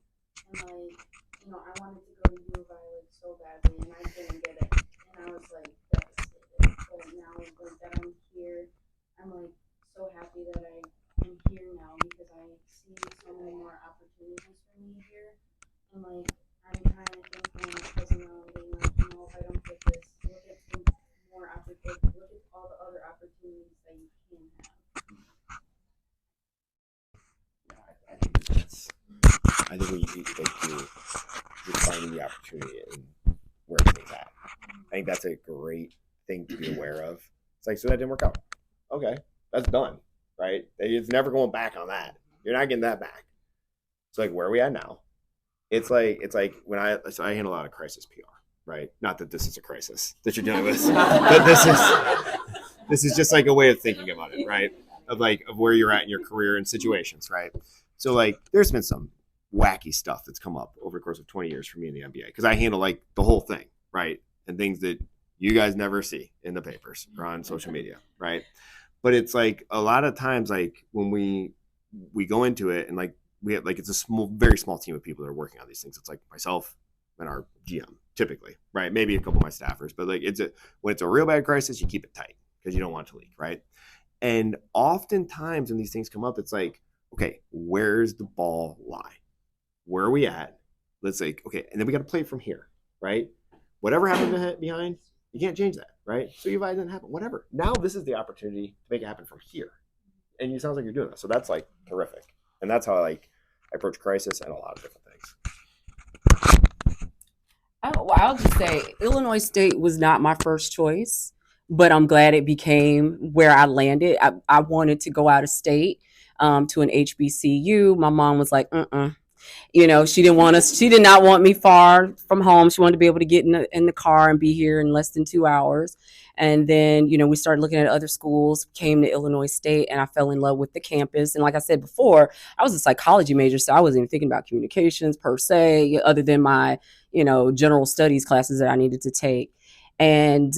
and I wanted to go to U of I like so badly, and I didn't get it, and I was like devastated. But now like that I'm here, I'm like so happy that I am here now, because I see so many more opportunities for me here, and like I'm trying to think I think you're finding the opportunity and where everything's at. I think that's a great thing to be aware of. It's like, so that didn't work out. Okay, that's done, right? It's never going back on that. You're not getting that back. So like, where are we at now? It's like when I handle a lot of crisis PR, right? Not that this is a crisis that you're dealing with, but this is just like a way of thinking about it, right? Of where you're at in your career and situations, right? So like, there's been some wacky stuff that's come up over the course of 20 years for me in the NBA because I handle like the whole thing, right? And things that you guys never see in the papers or on social media, right? But it's like a lot of times, like when we go into it and like we have like, it's a very small team of people that are working on these things. It's like myself and our GM typically, right? Maybe a couple of my staffers, but like when it's a real bad crisis, you keep it tight because you don't want it to leak, right? And oftentimes when these things come up, it's like, okay, where's the ball lie? Where are we at? Let's say, okay, and then we got to play from here, right? Whatever happened behind, you can't change that, right? So you didn't happen, whatever. Now this is the opportunity to make it happen from here. And it sounds like you're doing that. So that's like terrific. And that's how I approach crisis and a lot of different things. I'll just say Illinois State was not my first choice, but I'm glad it became where I landed. I wanted to go out of state to an HBCU. My mom was like, she did not want me far from home. She wanted to be able to get in the car and be here in less than 2 hours. And then, we started looking at other schools, came to Illinois State, and I fell in love with the campus. And like I said before, I was a psychology major, so I wasn't even thinking about communications per se, other than my, general studies classes that I needed to take. And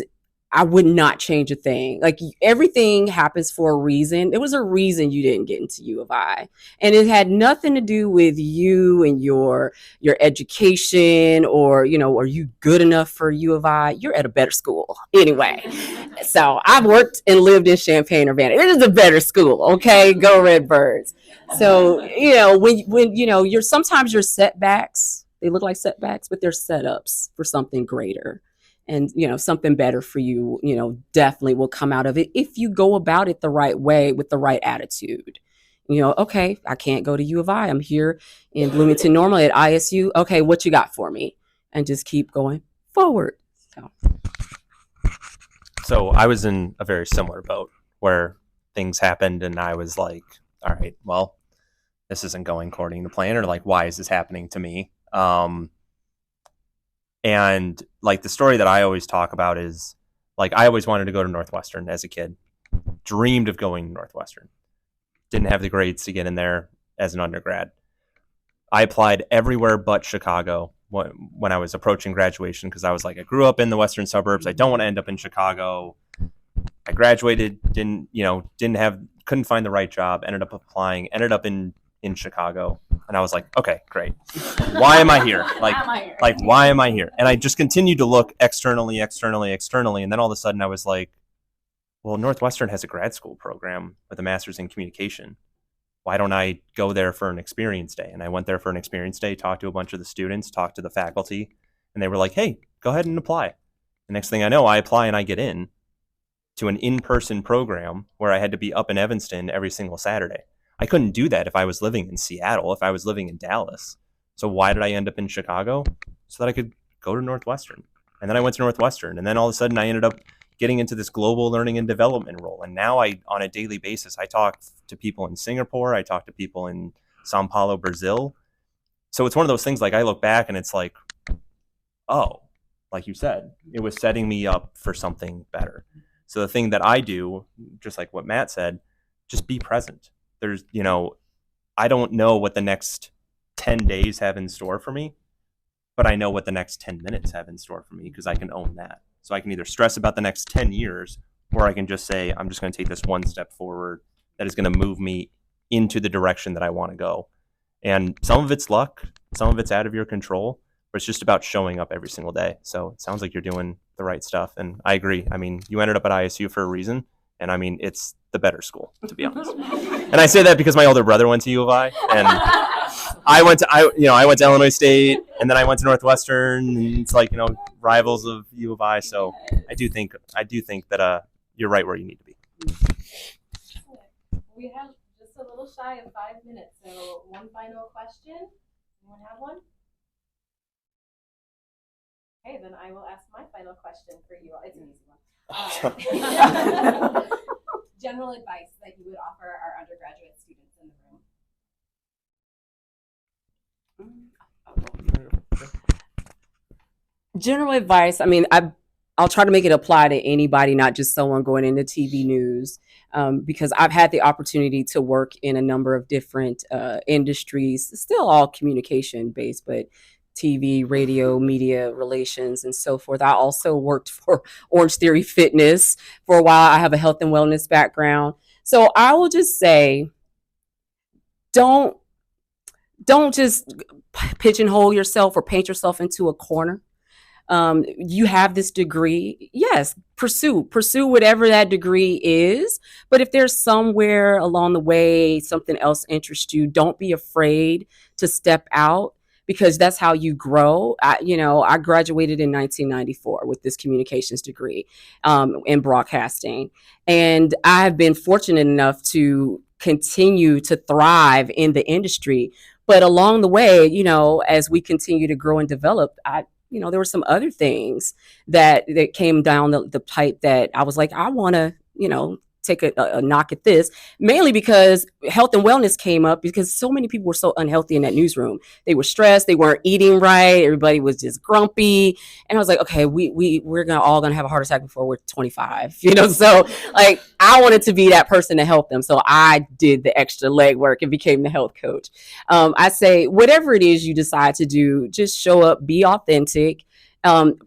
I would not change a thing. Like, everything happens for a reason. There was a reason you didn't get into U of I. And it had nothing to do with you and your education or, are you good enough for U of I? You're at a better school anyway. So I've worked and lived in Champaign-Urbana. It is a better school. Okay. Go Redbirds. So, when sometimes your setbacks, they look like setbacks, but they're setups for something greater. And, something better for you, definitely will come out of it if you go about it the right way with the right attitude. Okay, I can't go to U of I. I'm here in Bloomington normally at ISU. Okay, what you got for me? And just keep going forward. So I was in a very similar boat where things happened and I was like, all right, well, this isn't going according to plan, or like, why is this happening to me? And like the story that I always talk about is like, I always wanted to go to Northwestern as a kid, dreamed of going to Northwestern, didn't have the grades to get in there as an undergrad. I applied everywhere but Chicago when I was approaching graduation, because I was like, I grew up in the western suburbs. I don't want to end up in Chicago. I graduated, couldn't find the right job, ended up applying, ended up in Chicago. And I was like, okay, great. Why am I here? Like, why am I here? And I just continued to look externally. And then all of a sudden I was like, well, Northwestern has a grad school program with a master's in communication. Why don't I go there for an experience day? And I went there for an experience day, talked to a bunch of the students, talked to the faculty, and they were like, hey, go ahead and apply. The next thing I know, I apply and I get in to an in-person program where I had to be up in Evanston every single Saturday. I couldn't do that if I was living in Seattle, if I was living in Dallas. So why did I end up in Chicago? So that I could go to Northwestern. And then I went to Northwestern. And then all of a sudden I ended up getting into this global learning and development role. And now on a daily basis, I talk to people in Singapore. I talk to people in Sao Paulo, Brazil. So it's one of those things, like I look back and it's like, oh, like you said, it was setting me up for something better. So the thing that I do, just like what Matt said, just be present. There's, I don't know what the next 10 days have in store for me, but I know what the next 10 minutes have in store for me, because I can own that. So I can either stress about the next 10 years, or I can just say, I'm just going to take this one step forward that is going to move me into the direction that I want to go. And some of it's luck, some of it's out of your control, but it's just about showing up every single day. So it sounds like you're doing the right stuff. And I agree. I mean, you ended up at ISU for a reason. And I mean, it's the better school, to be honest. And I say that because my older brother went to U of I, and I went to Illinois State, and then I went to Northwestern, and it's like, rivals of U of I. So I do think that you're right where you need to be. We have just a little shy of 5 minutes, so one final question. Anyone have one? Okay, then I will ask my final question for you. It's an easy one. General advice that you would offer our undergraduate students in the room. General advice. I mean, I'll try to make it apply to anybody, not just someone going into TV news, because I've had the opportunity to work in a number of different industries, still all communication based, but TV, radio, media relations, and so forth. I also worked for Orange Theory Fitness for a while. I have a health and wellness background. So I will just say, don't just pigeonhole yourself or paint yourself into a corner. You have this degree. Yes, pursue whatever that degree is. But if there's somewhere along the way something else interests you, don't be afraid to step out, because that's how you grow. I graduated in 1994 with this communications degree in broadcasting, and I have been fortunate enough to continue to thrive in the industry. But along the way, as we continue to grow and develop, there were some other things that came down the pipe that I was like, I want to, take a knock at this, mainly because health and wellness came up because so many people were so unhealthy in that newsroom. They were stressed. They weren't eating right. Everybody was just grumpy. And I was like, okay, we're all going to have a heart attack before we're 25, So like, I wanted to be that person to help them. So I did the extra legwork and became the health coach. I say, whatever it is you decide to do, just show up, be authentic,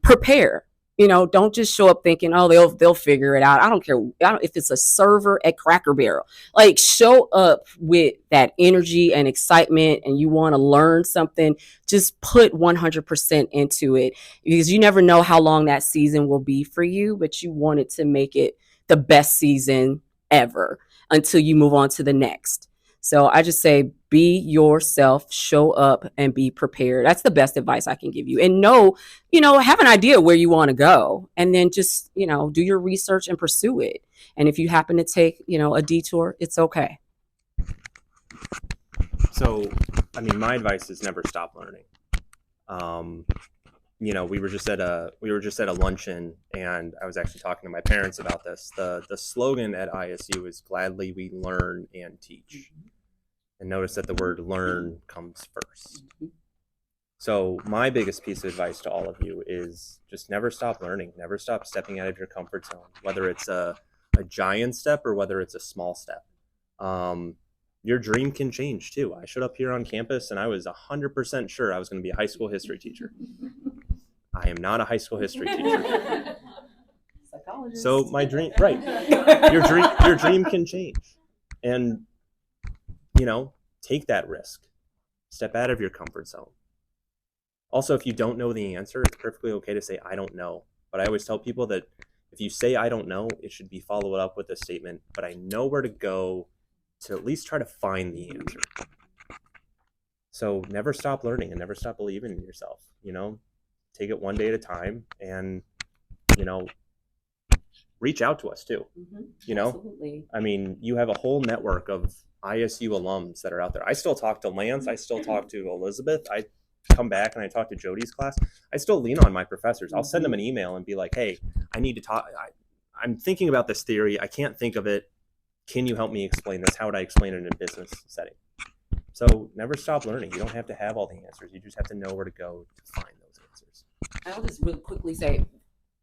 prepare. Don't just show up thinking, oh, they'll figure it out. I don't care if it's a server at Cracker Barrel. Like, show up with that energy and excitement, and you want to learn something. Just put 100% into it, because you never know how long that season will be for you, but you want it to make it the best season ever until you move on to the next. So I just say, be yourself, show up, and be prepared. That's the best advice I can give you. And have an idea where you want to go, and then just, do your research and pursue it. And if you happen to take, a detour, it's okay. So, I mean, my advice is never stop learning. We were just at a luncheon, and I was actually talking to my parents about this. The slogan at ISU is "Gladly we learn and teach." And notice that the word "learn" comes first. So my biggest piece of advice to all of you is just never stop learning, never stop stepping out of your comfort zone, whether it's a giant step or whether it's a small step. Your dream can change too. I showed up here on campus and I was 100% sure I was going to be a high school history teacher. I am not a high school history teacher. Psychologist. So my dream, right. Your dream can change. And, take that risk. Step out of your comfort zone. Also, if you don't know the answer, it's perfectly okay to say, I don't know. But I always tell people that if you say, I don't know, it should be followed up with a statement, but I know where to go to at least try to find the answer. So never stop learning and never stop believing in yourself. Take it one day at a time, and, reach out to us too. Absolutely. I mean, you have a whole network of ISU alums that are out there. I still talk to Lance. I still talk to Elizabeth. I come back and I talk to Jody's class. I still lean on my professors. I'll send them an email and be like, hey, I need to talk. I'm thinking about this theory. I can't think of it. Can you help me explain this? How would I explain it in a business setting? So never stop learning. You don't have to have all the answers. You just have to know where to go to find those answers. I'll just really quickly say,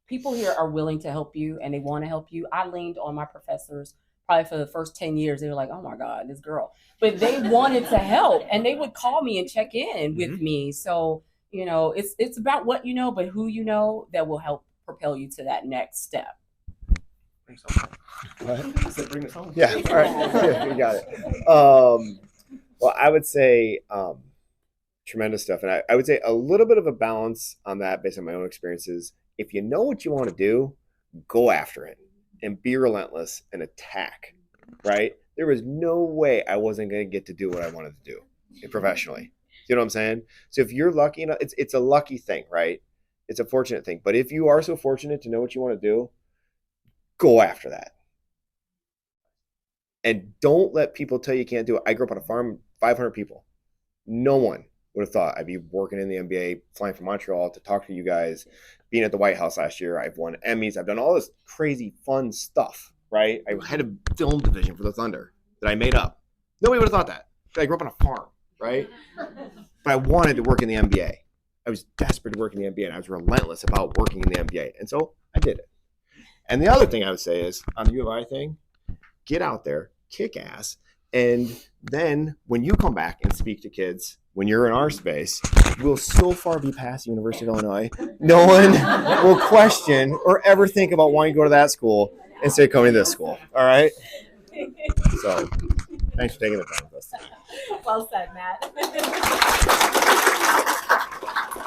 people here are willing to help you and they want to help you. I leaned on my professors probably for the first 10 years. They were like, oh my God, this girl. But they wanted to help, and they would call me and check in with me. So, it's about what you know, but who you know that will help propel you to that next step. What? Bring us home. Yeah, all right. You got it. Well, I would say tremendous stuff. And I would say a little bit of a balance on that based on my own experiences. If you know what you want to do, go after it and be relentless and attack, right? There was no way I wasn't going to get to do what I wanted to do professionally. You know what I'm saying? So if you're lucky enough, it's a lucky thing, right? It's a fortunate thing. But if you are so fortunate to know what you want to do, go after that. And don't let people tell you can't do it. I grew up on a farm, 500 people. No one would have thought I'd be working in the NBA, flying from Montreal to talk to you guys, being at the White House last year. I've won Emmys. I've done all this crazy fun stuff, right? I had a film division for the Thunder that I made up. Nobody would have thought that. I grew up on a farm, right? But I wanted to work in the NBA. I was desperate to work in the NBA, and I was relentless about working in the NBA. And so I did it. And the other thing I would say is, on the U of I thing, get out there, kick ass, and then when you come back and speak to kids, when you're in our space, we'll so far be past the University of Illinois, no one will question or ever think about wanting to go to that school instead of coming to this school. All right? So thanks for taking the time with us. Well said, Matt.